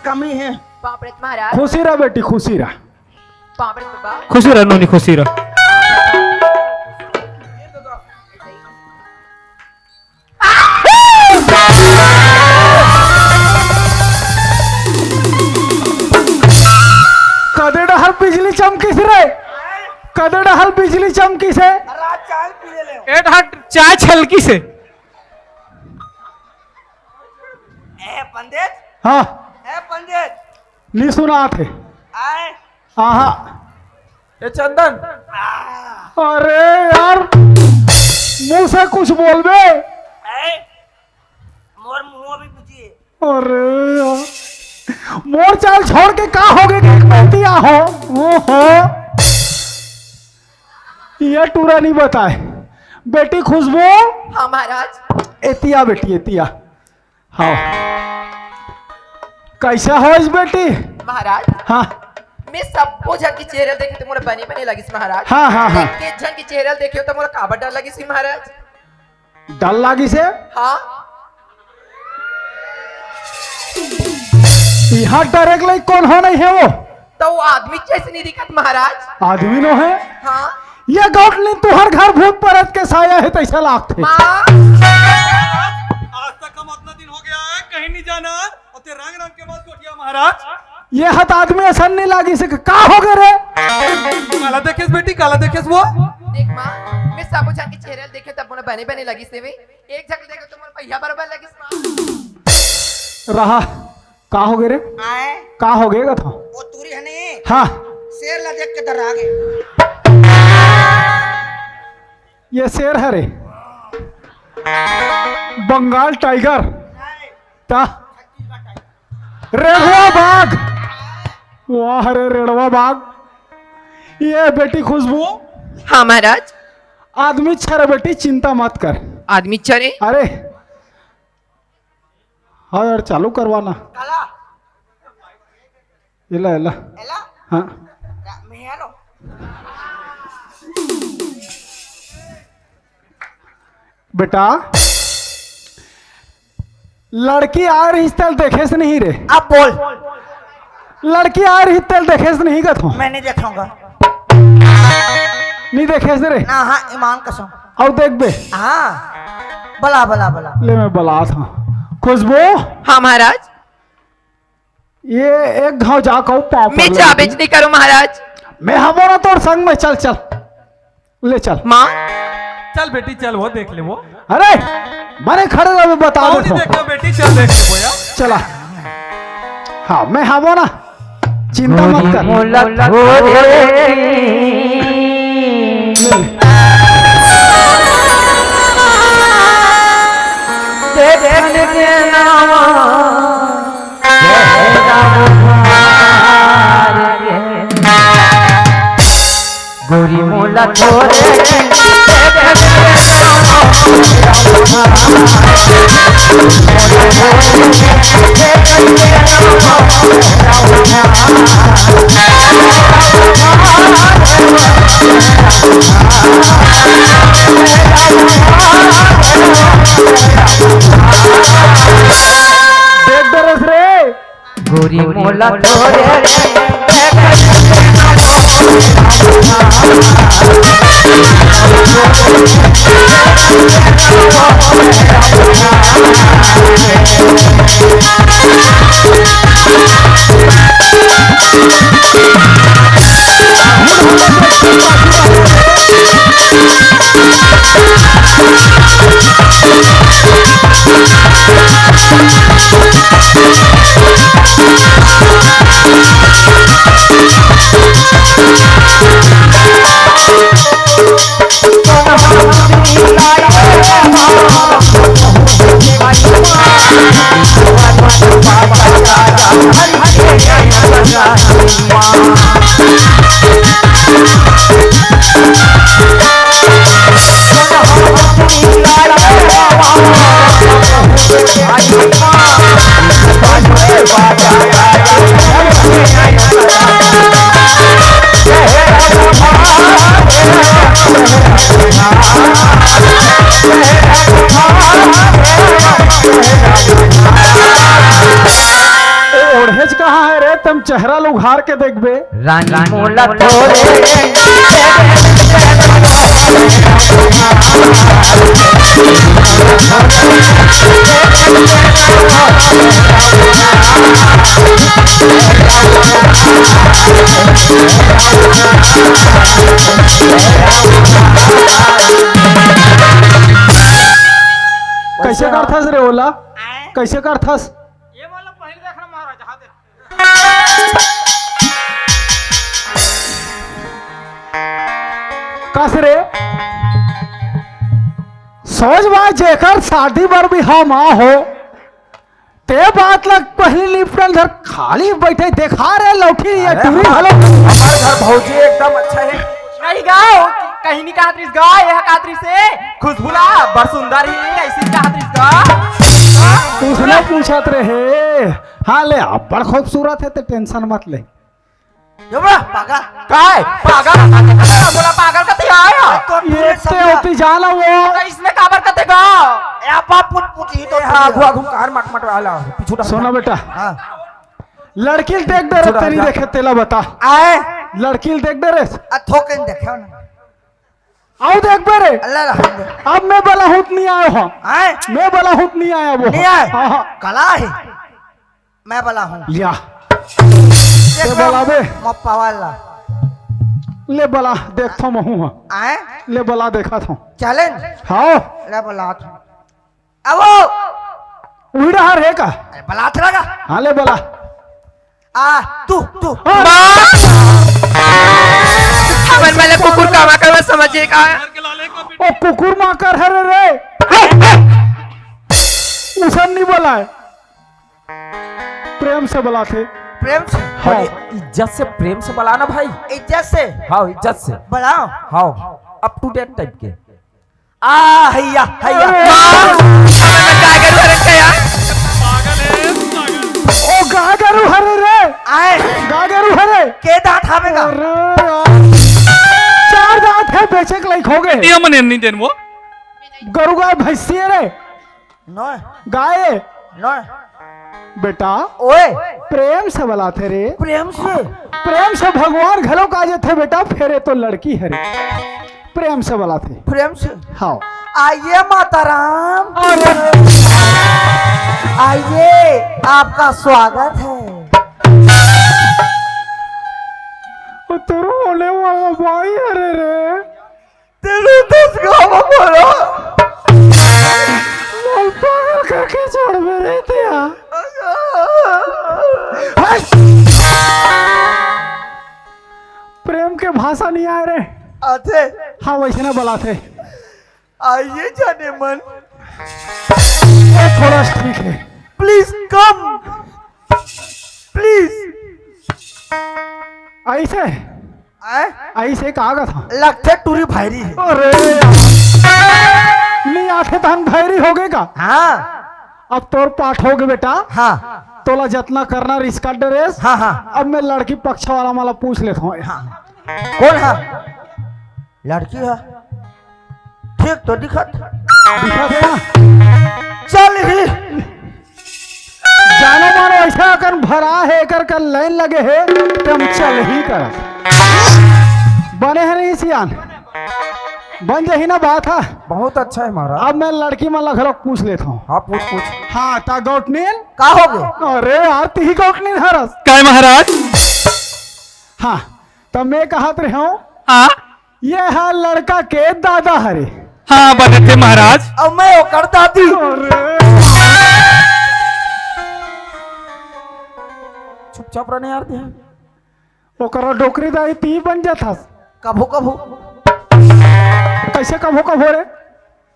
कमी है। पापड़े महाराज खुशी रह बेटी, खुशी रह। पापड़े बाबा खुशी रह नोनी, खुशी रह। कदे डहल बिजली चमकी से रे, कदे डहल बिजली चमकी से। रात चाय पी ले। एट हट चाय छलकी से। ए पंडित, हाँ ए पंडित, नहीं सुना थे। आए। आहा, ए चंदन, अरे यार मुंह से कुछ बोल बे। ए मोर मुंह भी पूछिए। अरे यार मोर चाल छोड़ के का हो गए कि बेटिया हो। ओहो, ये टूरा नहीं बताए। बेटी खुशबू, हाँ महाराज एतिया बेटी एतिया। हाँ कैसा हो इस बेटी। महाराज हाँ मैं सबको जन की चेहरे देखे तो मोर बनी बनी लगी महाराज। हाँ हाँ हाँ। के जन की चेहरे देखे तो मोर काबर डर लगी महाराज। डल लागी से हाँ यहाँ डरे के लिए कौन हो नहीं है वो। तो वो आदमी कैसे नहीं दिखत महाराज। आदमी नो है हाँ ये गौटली तुहर घर भूत परत के साया है तैसा लागते। माँ आज तक हम इतना दिन हो गया है कहीं नहीं जाना और ते रंग रंग के बाद कोटिया महाराज। ये हत आदमी असन नहीं लागी से का हो गए रे। काला देखेस बेटी, काला देखेस वो। देख माँ मैं सबको जन की चेहरे देखे तब मोर बनी बनी लगी से भी एक झक देखे तो मोर पहिया बराबर लगी माँ। रहा का हो गए रे, आए। का हो गएगा था। वो तूरी है नहीं। हाँ शेर ला देख के डर आ गए। ये शेर है रे, बंगाल टाइगर ता रेड़वा बाघ। वाह रे रेड़वा बाघ। ये बेटी खुशबू हाँ महाराज आदमी छर बेटी, चिंता मत कर। आदमी चरे अरे हाँ यार चालू करवाना। काला इला इला एला हाँ मैं आलो। बेटा लड़की आ रही तेल देखे से नहीं रे। अब बोल। लड़की आ रही तेल देखे से नहीं गत हो। मैं नहीं देखूंगा। नहीं देखे से रे। ना हाँ ईमान कसम। और देख बे। हाँ बला बला बला। ले मैं बला था। खुशबू हाँ महाराज ये एक घाव जा कहो पाप। मैं जा बेच नहीं करूँ महाराज। मैं हमारा तोर संग में चल चल ले चल। माँ चल बेटी चल, वो देख ले वो। अरे मैंने खड़े रहे बता और दे नहीं देखा बेटी, चल देख ले वो यार। चला। हाँ मैं हवो ना, चिंता मत कर। गोरी मोला थोरे देख दरस रे। गोरी मोला थोरे चेहरा उघार के देखबे रानी मोला तोरे कैसे करथस रे ओला आए कैसे करथस ये वाला पहले देखना महाराज हाथ दे कस रे सोच बा जेकर शादी बर भी हम हो ते बात लग पहली लिपटल धर खाली बैठे देखा रे लौठी ये टूरी हलो हमारे घर भौजी एकदम अच्छा है। नहीं गाओ कहीं नहीं कातरिस गा यह कातरिस से खुशबुला बड़ सुंदर ही ऐसी कातरिस गा उसने पूछत रहे हाँ ले अब बड़ खूबसूरत है तो टेंशन मत ले जोबरा पागा काय पागल बोला पागल कते आया ये ते होती जाला वो इसने काबर कते गा ए आपा पुट पुट ही तो हां गुआ घुम कार मट मट वाला पिछुटा सुना बेटा हां लड़की देख दे रे तेरी देखे तेला बता आए लड़की देख दे रे आ थोकन देखो ना आओ देख बे रे अल्लाह रहम अब मैं बलाहुत नहीं आया हूँ आए मैं बलाहुत नहीं आया वो नहीं आए हाँ, हाँ। कला है मैं बला हूं लिया देख बला बे। मप्पा वाला ले बला देख था महू हाँ आए ले बला देखा था चलें हाँ ले बला अब वो उड़ा है का बला लगा हाँ ले बला आ तू मन में कुकुर कामा कर समझिए का घर के लाले का बेटा ओ कुकुर माँ कर है रे उसन नहीं बोला है प्रेम से बोला थे प्रेम से हाँ इज्जत से प्रेम से बुलाना भाई इज्जत से हाँ इज्जत से बुलाओ हाँ अप टू डेट टाइप के आ हैया हैया पागल है पागल ओ गागरू हरे रे आए गागरू हरे के दांत हावेगा अरे यार, चार दांत है बेचे के लायक हो गए ये मने नहीं देन वो गरु गाय भैंसी है रे नो गाय नो बेटा ओए प्रेम से बुलाते रे प्रेम से प्रेम से भगवान घरों का थे बेटा फेरे तो लड़की है रे प्रेम से बुलाते प्रेम से हाँ आइए माता राम आइए आपका स्वागत है ओ तेरो होने वाला भाई अरे रे तेरे दस गाँव बोलो बोल पागल करके छोड़ मेरे दिया प्रेम के भाषा नहीं आए रे आते हाँ वैसे ना बुलाते आइए जाने मन थोड़ा ठीक है प्लीज कम प्लीज ऐसे आए ऐसे कहा था लगते टूरी भाईरी है अरे नहीं आते तो हम भैरी हो गए का हाँ अब तोर पाठ हो गए बेटा हाँ तोला जितना करना रिस्का ड्रेस हाँ हाँ अब मैं लड़की पक्ष वाला माला पूछ लेता हूँ कौन है लड़की है ठीक तो दिखत दिखा दे ना चल ही जानो मानो ऐसा कर भरा है कर लाइन लगे है तो हम चल ही कर बने हैं नहीं सियान बन जाही ना बात है बहुत अच्छा है महाराज अब मैं लड़की में लग पूछ लेता हूँ हाँ पूछ पूछ हाँ ता गौटनील का हो गए अरे यार ती गौटनील हरस काय महाराज हाँ तो मैं कहा रहे हूँ हाँ ये है लड़का के दादा हरे हाँ बने थे महाराज अब मैं वो करता थी चुपचाप रहने यार ध्यान ओकरा डोकरी दाई ती बन जाता कभू कभू कैसे कब हो रे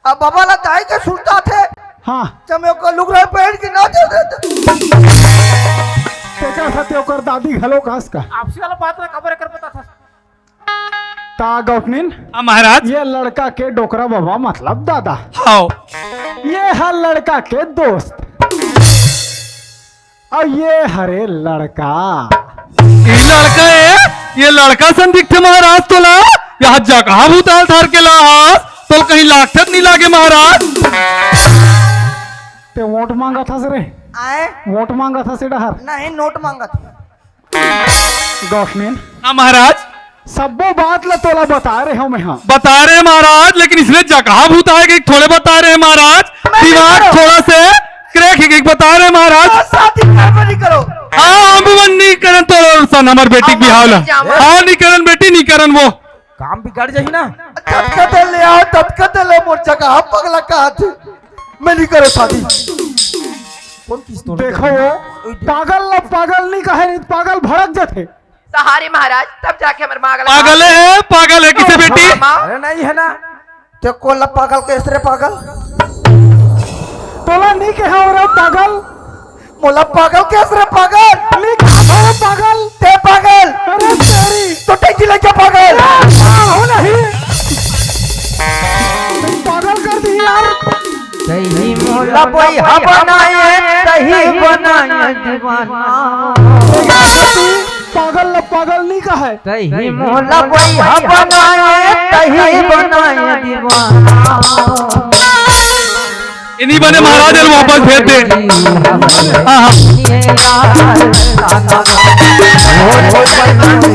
अब बाबा ला दाई के सुनता थे हाँ जब मैं को लुक रहा पहन के ना दे देते तेकर साथे ओकर दादी घलो कास का आपसी वाला बात ना खबर कर पता था ता गौटनील हाँ महाराज ये लड़का के डोकरा बाबा मतलब दादा हाँ ये है लड़का के दोस्त और ये हरे लड़का ये लड़का है ये लड़का सन दिखते महाराज तो ला यहाँ जगह भूताल थार के ला तो कहीं लाखत नहीं लागे महाराज ते वोट मांगा था रे आए वोट मांगा था से डहर नहीं नोट मांगा था गौठनीन हाँ महाराज सबो बात ला तोला बता रहे हो मैं हाँ बता रहे हैं महाराज, लेकिन इसमें जगह भूत आएगी थोड़े बता रहे हैं महाराज, दिमाग थोड़ा से क्रैक है बता रहे हैं महाराज। शादी करबो नहीं करो। हाँ हम नहीं करन तो सन हमार बेटी की बिहाव ला। हाँ नहीं करन बेटी नहीं करन वो काम बिगड़ जाही ना। तत्कते ले आओ तत्कते ले मोर जगह पगला का हाथ मैं नहीं करो शादी। कौन किस तो देखो पागल नहीं कहे, नहीं पागल भड़क जाते। सहारे महाराज तब जाके हमारे मांगल पागल है किसे बेटी। अरे नहीं है ना ते कोला पागल कैसे पागल तोला नहीं कहे हो रहा पागल, मोला पागल कैसे पागल नहीं कहा हो पागल। ते पागल अरे तेरी तो टैक्सी लेके पागल हो नहीं तुम पागल कर दी यार। सही मोला कोई बनाए सही बनाए दीवाना पागल नहीं कहे। सही मोला कोई बनाए सही बनाए दीवाना। इन्हीं बने महाराज ने वापस भेज दे। हाँ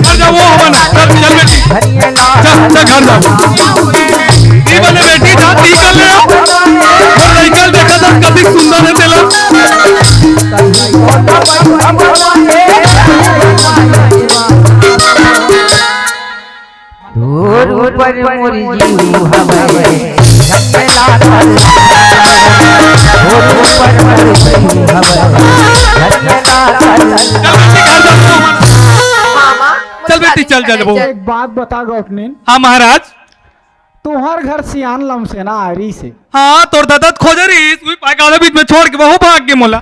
चल वो बना चल बेटी चल घर जाओ। ये बने बेटी जा ठीक कर ले और साइकिल देखा था कभी सुंदर है तेला। दूर पर मोरी जीव हवे जंगला चल बेटी चल वो। एक बात बता गौठनीन, हाँ महाराज तुम्हार घर सियान लमसेना आरी से। हाँ तोर दादा खोजे रही वही पागल बीच में छोड़ के वो भाग गए मोला।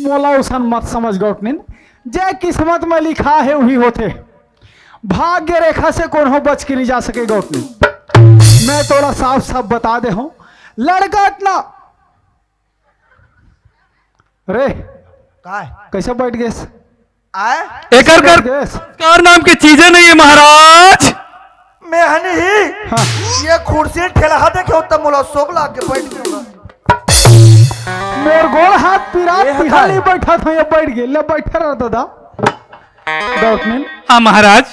मोला उसन मत समझ गौठनीन, जे किस्मत में लिखा है वही होते। भाग्य रेखा से कौन हो बच के नहीं जा सके गौठनीन। मैं थोड़ा साफ बता दे हूं लड़का इतना रे कैसे बैठ गए एकर कार नाम की चीजें नहीं है महाराज। मैं हनी ही हाँ। ये कुर्सी ठेला देखे तब मोला सोग ला के बैठ गया। मोर गोल हाथ पिरात पिहाली बैठा था ये बैठ गए ले बैठा रहा दादा गौठनीन। हाँ महाराज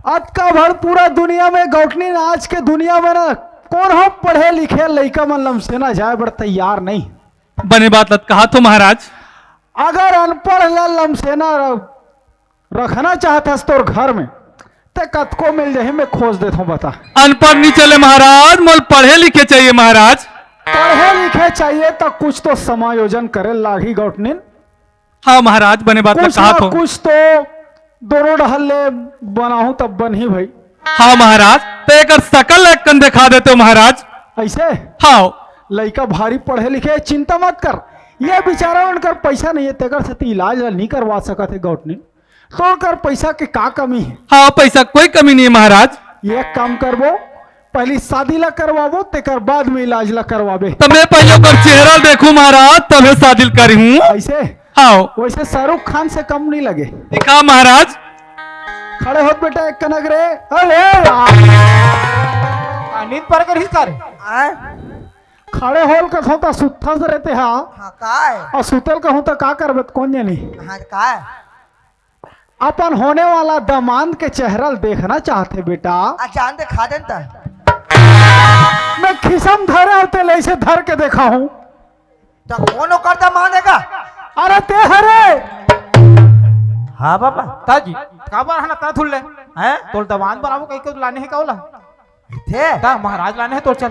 आज का भर पूरा दुनिया में गौठनीन आज के दुनिया में ना कौन हो पढ़े लिखे लड़का मन लमसेना जाए बड़ तैयार नहीं। बने बात लत कहा तो महाराज अगर अनपढ़ लमसेना रखना चाहता तो घर में ते कतको मिल जाए मैं खोज देता हूँ बता। अनपढ़ नहीं चले महाराज मोल पढ़े लिखे चाहिए महाराज। पढ़े लिखे चाहिए तो कुछ तो समायोजन करे लागी गौठनीन। हाँ महाराज बने बात लत कुछ कहा ना तो। कुछ तो दोनों डहले बनाऊं तब बन ही भाई। हाँ महाराज तो एक सकल एक कन दिखा देते हो महाराज। ऐसे हाँ लड़का भारी पढ़े लिखे चिंता मत कर, ये बेचारा उनकर पैसा नहीं है तेकर से इलाज नहीं करवा सका थे गौठनीन। तो कर पैसा के का कमी है। हाँ पैसा कोई कमी नहीं है महाराज। ये काम करबो पहली शादी ला करवाबो तेकर बाद में इलाज ला करवाबे। तो मैं पहले कर चेहरा देखूं महाराज तब शादी करी हूँ। ऐसे हाँ वैसे शाहरुख खान से कम नहीं लगे। दिखा महाराज खड़े होत बेटा एक कनक रे। अरे नींद पर कर ही कर खड़े होल का होता सुत्था से रहते हाँ और सुतल का होता का करबे कौन जानी। अपन होने वाला दामाद के चेहरा देखना चाहते बेटा। जान दे खा देता मैं खिसम धरे होते ले से धर के देखा हूँ। तो कौन करता मानेगा। अरे ते हरे हाँ बाबा ताजी का बार हना ता थुल्ले हैं तोर दवान बनाबो कई को लाने है कावला थे ता महाराज लाने है तोर चल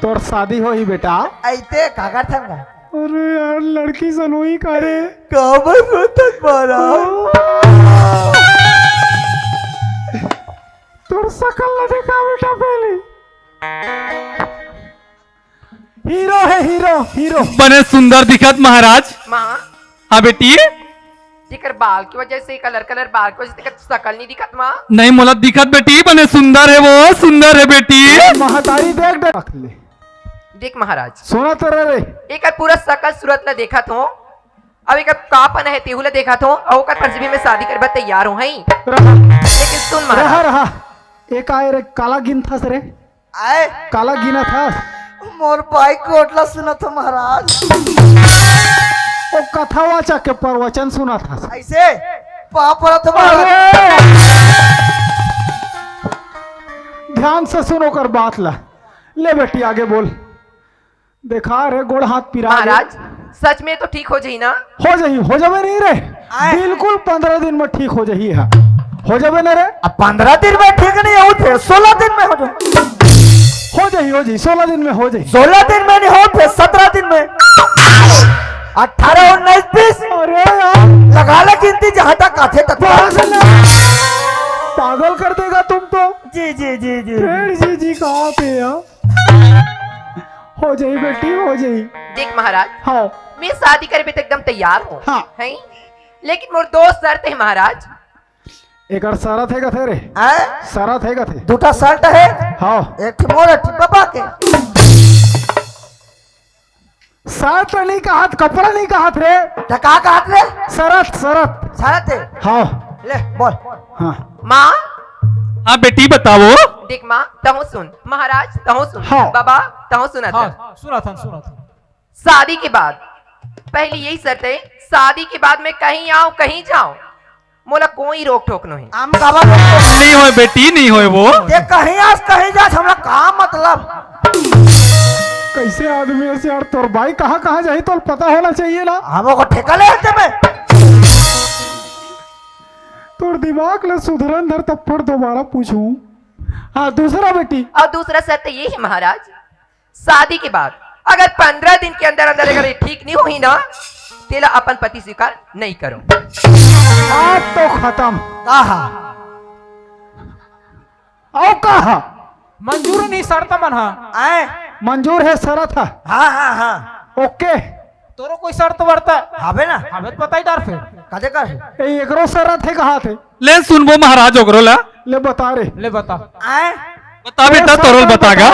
तोर शादी हो ही बेटा। ऐते कागर थंगा अरे यार लड़की सनोई करे काबर रोतक मारा तोर शकल न देखा बेटा पहले। हीरो है हीरो बने सुंदर दिखत महाराज। माँ हाँ बेटी दिकर बाल की वजह से कलर बाल की वजह से दिक्कत शकल नहीं दिखत माँ। नहीं मोला दिखत बेटी बने सुंदर है वो सुंदर है बेटी। महतारी देख रख ले देख महाराज सोना तेरा रे एक पूरा शकल सूरत ला देखा तो अब एक कापन है तेहू ला देखा तो और का पंचमी में शादी करबा तैयार हो हई। लेकिन सुन महाराज रहा एक आए रे काला गिन था रे आए काला गिना था मोर भाई कोटला सुना था महाराज। वो कथावाचक के प्रवचन सुना था। ऐसे पाप रथ महाराज। ध्यान से सुनो कर बात ला। ले बेटी आगे बोल। देखा रे गोड़ हाथ पिरा गए। महाराज सच में तो ठीक हो जाई ना? हो जावे नहीं रे, बिल्कुल 15 दिन में ठीक हो जाही है। हो जावे ना रे? अब 15 दिन में ठीक नहीं हो, फिर 16 दिन में हो जाए। हो जाही 16 दिन में हो जाही। 16 दिन में नहीं हो, फिर 17 दिन में, 18, 19, 20। अरे यार लगा ले गिनती जहां तक आते तक। पागल कर देगा तुम तो। जी जी जी जी फिर जी कहाँ पे यार? हो जाही बेटी, हो जाही। देख महाराज, हाँ मैं शादी करे भी तो एकदम तैयार हूँ। हाँ। हैं? लेकिन मोर दो शर्त है महाराज। एक शरत है थे रे, शरत है थे। दूटा शर्ट है, हाँ एक मोर बाबा के। शर्ट नहीं कहा, कपड़ा नहीं कहा रे, टका का हाथ ले। शरत शरत। शरत है, हाँ ले बोल। हाँ माँ हाँ बेटी बताओ। देख माँ, तहु सुन। महाराज तहु सुन। हाँ। बाबा तहु सुना था। हाँ सुना था सुना था। शादी के बाद पहली यही शर्त है, शादी के बाद मैं कहीं आऊं कहीं जाऊं, मोला कोई रोक टोक नहीं। आम गावा नहीं होए बेटी, नहीं होए वो। देख कहीं आज कहीं जा, हमरा का मतलब। कैसे आदमी ऐसे यार? तोर भाई कहाँ कहाँ जाही तो पता होना चाहिए ना। हमको ठेका ले हते में। तोर दिमाग ले सुधरन धर तब फिर दोबारा पूछूं। हाँ दूसरा बेटी। और दूसरा शर्त ये है महाराज, शादी के बाद अगर 15 दिन के अंदर अंदर अगर ये ठीक नहीं हुई ना, तेरा अपन पति स्वीकार नहीं करो। आज तो खत्म। कहा आओ कहा मंजूर नहीं शर्त मन हा। आए। मंजूर है, शरत है। हाँ हाँ हाँ ओके तोरो कोई शर्त वर्ता हवे ना। हमें पता ही डर फिर। कदे कर एकरो शरत है, कहा थे ले सुनबो महाराज ओकरो ला। ले बता रे। ले बता। आए। बता बेटा, तोरल बतागा।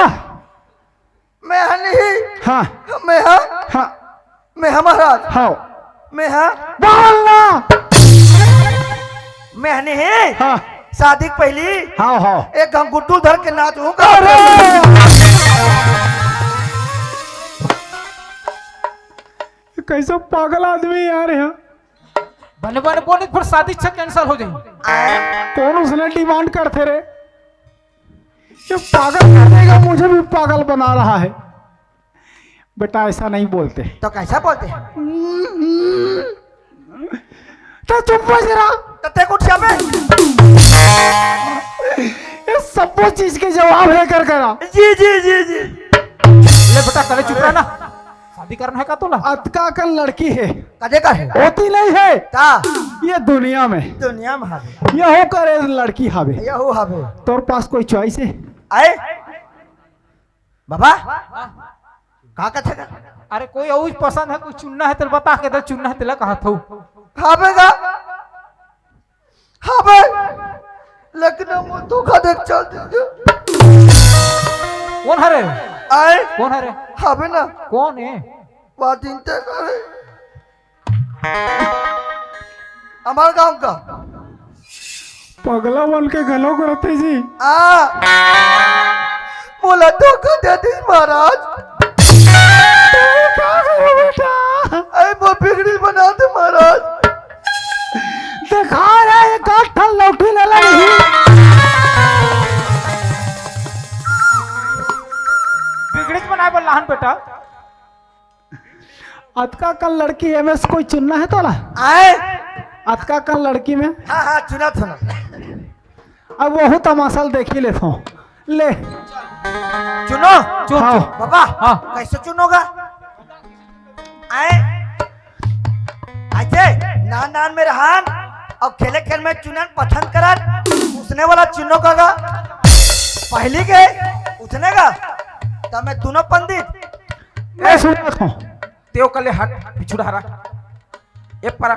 मैं नहीं, हाँ मैं हाँ, हाँ मैं हाँ महाराज, हाँ मैं हाँ, बोलना। मैं नहीं। हाँ शादी के पहली हाँ हाँ। एक गंगुट्टू धर के नाचूंगा। कैसे पागल आदमी यार यहाँ। बने बने बोले फिर शादी इच्छा कैंसिल हो जाएगी। कौन उसने डिमांड करते रे? ये पागल कर देगा, मुझे भी पागल बना रहा है। बेटा ऐसा नहीं बोलते। तो कैसा बोलते हैं? तो चुप हो जरा। कते कुछ छापे। ये सब वो चीज के जवाब है कर करा। जी जी जी जी। ले बेटा कले चुप रहना। शादी करना है का तोला? अतका कल लड़की है, कदे का है? होती नहीं है ता ये दुनिया में। दुनिया में हवे, ये हो करे लड़की हवे। ये हो हवे। तोर पास कोई चॉइस है? आए बाबा का कथे का अरे कोई और पसंद है, कोई चुनना है तो बता के दे। चुनना है तेला कहा था। हवेगा हवे, लेकिन हम तो कदे चल दे। कौन है रे? आए कौन है रे? हवे ना कौन है? बात इंते करे हमारे गांव का पगला बन के गलो करते जी। बोला धोखा दे दी महाराज। अरे वो बिगड़ी बना दे महाराज। दिखा रहा है काठल लौटी ले लगी। बिगड़ी बनाए बोल लहन बेटा। अतका कल लड़की है में से कोई चुनना है तोला? आए अतका कल लड़की में हाँ हाँ चुना था ना। अब वह तमाशा देख ही लेता हूँ। ले चुनो चुन हाँ। चुन। बाबा। हाँ। कैसे चुनोगा? आए ऐसे नान नान में रहन और खेले खेल में चुनन पसंद करन, उसने वाला चुनो का पहली के उठने का तब मैं दोनों पंडित। मैं सुन रहा हूँ। तेओ कले हट पिछुड़ा हरा। ये परा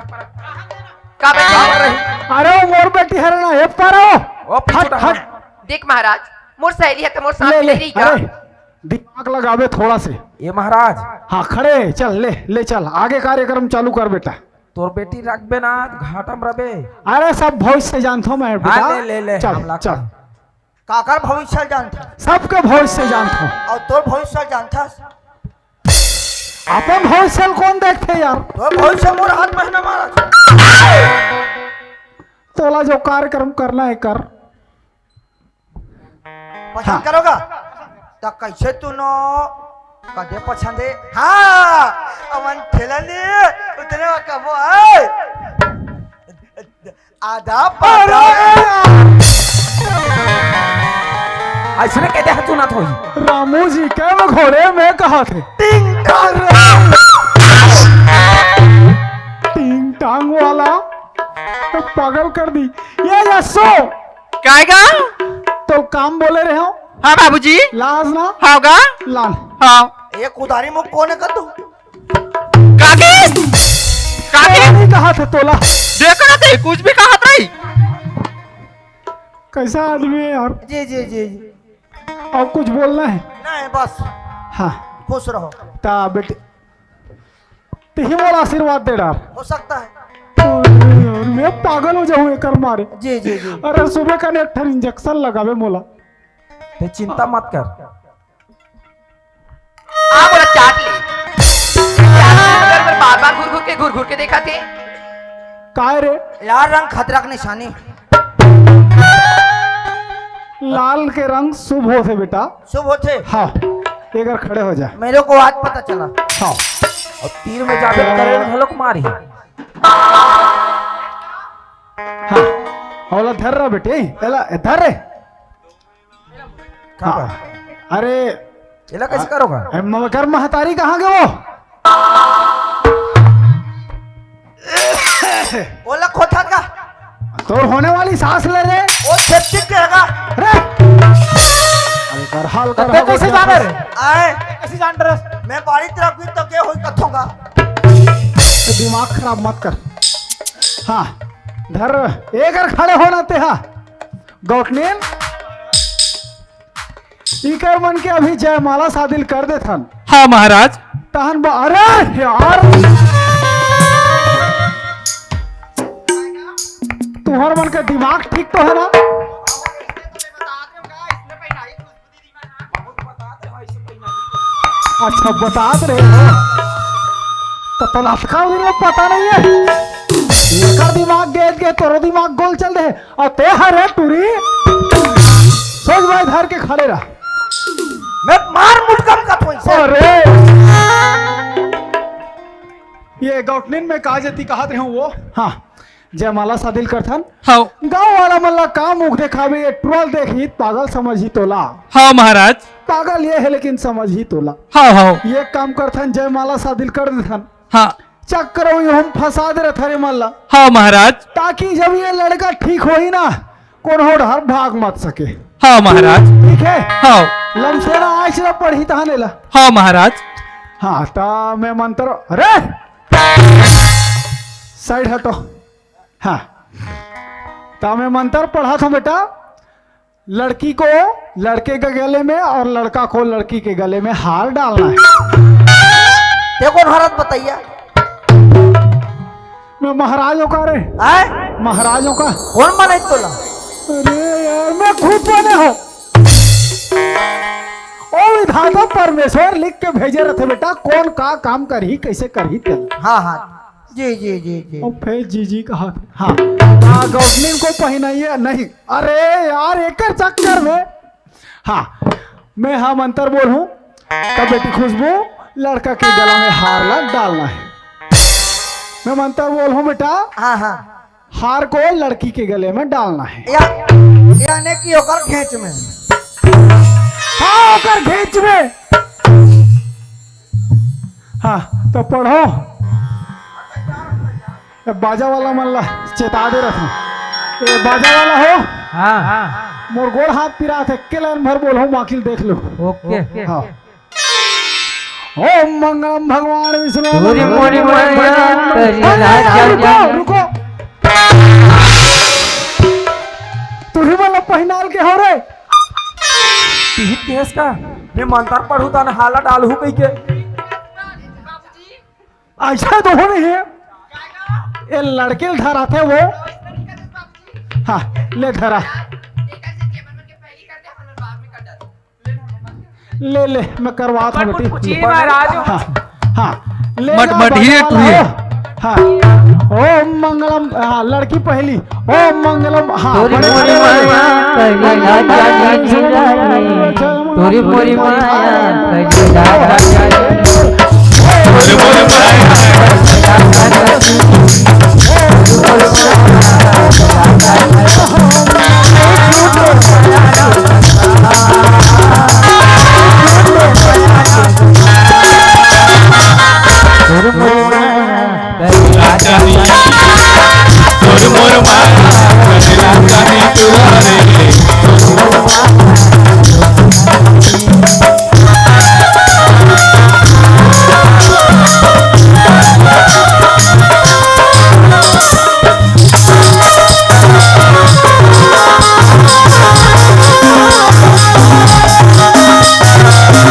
का बेटा? अरे वो मोर बेटी है ना, ये पारो। ओ पिछुड़ा हट हरा। देख महाराज, मोर सहेली है तो मोर साथ ले ले ले। रही का? अरे दिमाग लगावे थोड़ा से। ये महाराज हाँ खड़े चल, ले ले चल आगे कार्यक्रम चालू कर बेटा। तोर बेटी रखबे ना घाटम रबे। अरे सब भविष्य से जानता हूँ मैं बेटा। हाँ, ले चल हमला चल, काकर भविष्य जानता सबके भविष्य से जानता हूँ। और तोर भविष्य जानता। अपन भविष्य कौन देखते यार? तो भविष्य मोर हाथ में है ना महाराज। तोला जो कार्यक्रम करना है कर। पसंद करोगा तो कैसे तू नो कदे पसंद है? हाँ अमन ठेलनी उतने कबो है आधा पादा। ऐसे कहते हैं तू ना थोड़ी रामू जी के वो घोड़े में कहा थे टिंग टांग टिंग टांग वाला तो पागल कर दी। ये जसो काएगा तो काम बोले रहे हो हाँ बाबूजी लाज ना होगा लान हाँ एक उधारी मुख कौन कर तू? काके काके नहीं कहा था तोला। देखो ना थे कुछ भी कहा था कैसा आदमी है यार? जी जी जी जी और कुछ बोलना है? नहीं बस हाँ खुश रहो। ता बेटे तेही मोला आशीर्वाद दे डार। हो सकता है। यार, मैं पागल हो जाऊँ एक मारे। जी जी जी अरे सुबह का ने 18 इंजेक्शन लगावे मोला। ते चिंता मत कर आ बोला चाट ले बार बार घूर घूर के देखा थे। काय रे लाल रंग खतरा की निशानी। लाल के रंग शुभ होते बेटा। शुभ होते हाँ एक बार खड़े हो जा। मेरे को आज पता चला। हाँ और तीर में जाके करेल हलक मारी हाँ औला धर रहा बेटे एला धर रे। हाँ अरे ये कैसे करोगा मगर महतारी कहाँ गए वो? बोला खोथा का तो होने वाली सांस ले रे। वो सेप्टिक कहेगा। रे अरे कर हाल कर ते कैसे जाने रे आए कैसे जान रहे मैं बाड़ी तरफ भी तो क्या हुई कथोगा। तो दिमाग खराब मत कर। हाँ धर एक बार खड़े होना ते। हाँ गौटनीन इकर मन के अभी जयमाला शादिल कर दे थन। हाँ महाराज। तहन अरे यार तुम्हार मन का दिमाग ठीक तो है ना? अच्छा बता रहे हो तो लटका दिन में पता नहीं है। एकर दिमाग गेद के तोरो दिमाग गोल चल रहे और ते हरे टूरी सोच भाई धर के खड़े रहा। मैं मार मुटकम का थोई से। अरे ये गौटनिन में कहा जाती कहा रहे हूँ वो। हाँ जयमाला शादिल करथन। हाँ गांव वाला मल्ला काम मुख दिखावे ये ट्रोल देखी पागल समझ ही तोला। हाँ महाराज। पागल ये है लेकिन समझ ही तोला। हाँ हाँ ये काम करथन जयमाला शादिल कर देथन। हाँ चक्कर हम फंसा दे रहे थे मल्ला हाँ महाराज। ताकि जब ये लड़का ठीक हो ही ना कौन हो ढर भाग मत सके। हाँ महाराज। ठीक है हाँ लमसेना आज ना पढ़ी तहाने ला। हाँ महाराज। हाँ ता मैं मंत्र अरे साइड हटो। हाँ ता मैं मंत्र पढ़ा था बेटा। लड़की को लड़के के गले में और लड़का को लड़की के गले में हार डालना है। ये कौन हरत बताइए? मैं महाराजों का रे आए महाराजों का। कौन माने तोला? अरे यार मैं खुद बने हो ओ विधाता परमेश्वर लिख के भेजे रहते बेटा कौन का काम करही कैसे करही तेला। हाँ हाँ जी जी जी जी और फिर जी कहा हाँ गवर्निंग को पहनाइए नहीं। अरे यार एक चक्कर में हाँ मैं हाँ मंत्र बोलूं तब बेटी खुशबू लड़का के गला में हार लग डालना है। मैं मंत्र बोल हूँ बेटा। हाँ हाँ हार को लड़की के गले में डालना है। यानी कि ओकर घेंच में। हाँ ओकर घेंच में। हाँ तो पढ़ो बाजा वाला मल्ला चेता दे रहा था। ये बाजा वाला हो हाँ हाँ मोर गोड़ हाथ पिरा थे के लाइन भर बोल हो माकिल देख लो। ओके हाँ ओम मंगलम भगवान विष्णु मोरी मोरी रुको तुही मतलब पहनाल के हो रे तिहित केस का मैं मंत्र पढ़ू ता हाला डालू कई के ऐसा तो हो नहीं है। ये लड़के धरा थे वो। हाँ ले धरा ले ले मैं करवा था बेटी। महाराज हाँ हाँ ले मट- जा, मठिए बाजा टुहिए। वाला हो। हाँ ओम मंगलम, हाँ लड़की पहली ओम मंगलम, हाँ तोरी बड़े- मोरी बड़े- माया कली राजा जी रानी, तोरी मोरी माया कली राजा जी। तोरी मोरी माया कली राजा जी। मोर मोर माया रानी तुम्हारे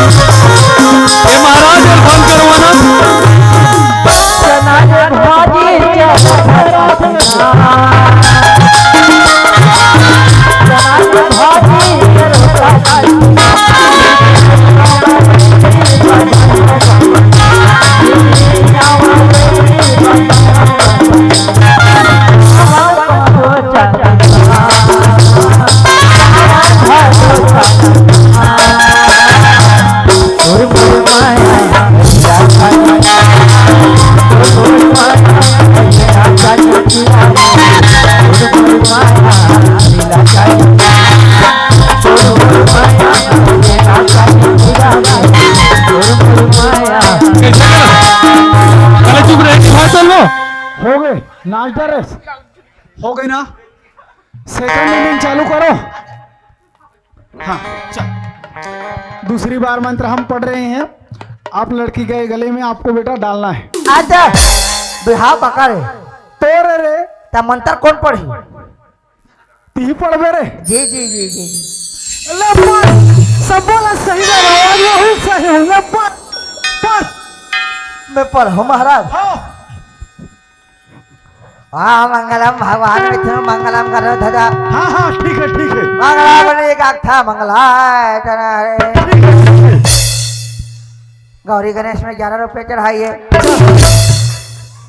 ये महाराज इरफान करवाना सनातन भाजी सनातन भाजी कैसे करा अरे चुप रहे हाँ चल लो हो गए नाच ड्रेस हो गई ना। सेकंड इनिंग चालू करो। हाँ चल दूसरी बार मंत्र हम पढ़ रहे हैं। आप लड़की के गले में आपको बेटा डालना है। अच्छा बिहार बका रे तोरे रे ता मंत्र कौन पढ़ी? ती पढ़बे रे। जी जी जी जी जी ले पढ़, सब बोला सही में आवाज वही सही है। ले पढ़ पढ़। मैं पढ़ो महाराज। हाँ हाँ मंगलम भगवान विष्णु मंगलम करो ध्वजा हाँ हाँ ठीक है मंगलावली गाथा मंगलाय करे। ठीक है। गौरी गणेश में 11 रुपए चढ़ाइए।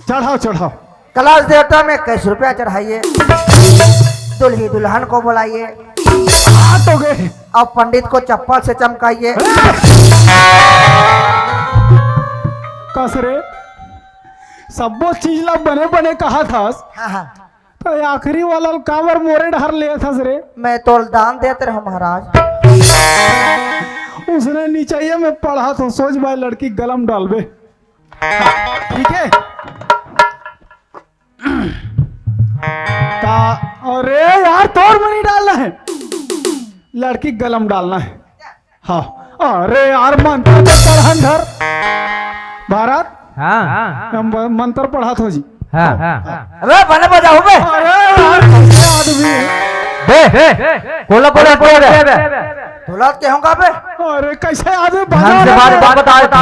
चढ़ाओ चढ़ाओ। कलाश देवता में 21 रुपया चढ़ाइए। दुल्ही दुल्हन को बुलाइए हाथ हो गए। और पंडित को चप्पल से चमकाइए। कसरे सबो चीज ला बने बने कहा था हाँ हाँ तो आखिरी वाला कावर मोरे ढर ले था रे। मैं तो दान देते रहो महाराज। उसने नीचे में पढ़ा तो सोच भाई लड़की गलम डालबे। हाँ, ठीक है। ता अरे यार तोड़ में नहीं डालना है, लड़की गलम डालना है। हाँ अरे यार मंत्र तो पढ़न धर भारत। हाँ मंत्र पढ़ा तो जी। हाँ अबे बने बजाओ बे। अरे यार कैसे आदमी है? बे कोला कोला कोला दुल्हन के होगा बे। अरे कैसे आदमी ध्यान से बजा बात बता।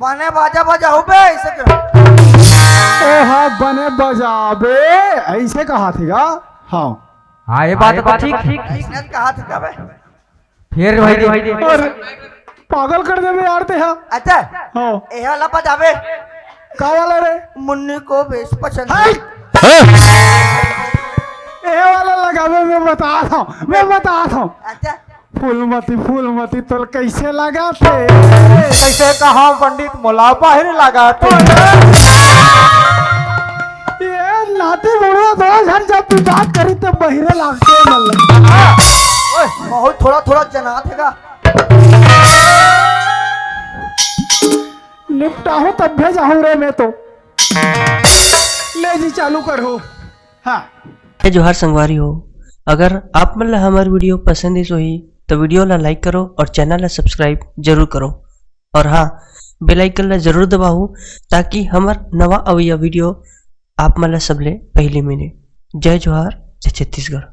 बने बाजा बजाओ बे ऐसे क्यों? ओ हाँ बने बजाबे ऐसे कहा थीगा। हाँ हाँ ये बात ठीक ठीक इसने कहा था बे। फिर भाई अरे पागल कर देबे यार ते। हाँ अच्छा हाँ ये वाला बजावे का वाला रे? मुन्नी को बेस पसंद हाय! है। ए वाला लगावे मैं बताता हूँ। अच्छा फूलमती तो कैसे लगाते? कैसे कहा पंडित मोला बाहर लगाते। ये नाती बुढ़वा दो जन जब भी बात करी तो बहिरे लागते मतलब। ओए बहुत थोड़ा थोड़ा जना थेगा। निपटा हूँ तब भेजा रे मैं तो। ले जी चालू करो। हाँ जोहार संगवारी हो, अगर आप मन ला हमार वीडियो पसंद है सोही तो वीडियो ला लाइक करो और चैनल ला सब्सक्राइब जरूर करो। और हाँ बेल आइकन ला जरूर दबाओ ताकि हमार नवा अवैया वीडियो आप मन ला सबले पहले मिले। जय जोहार, जय छत्तीसगढ़।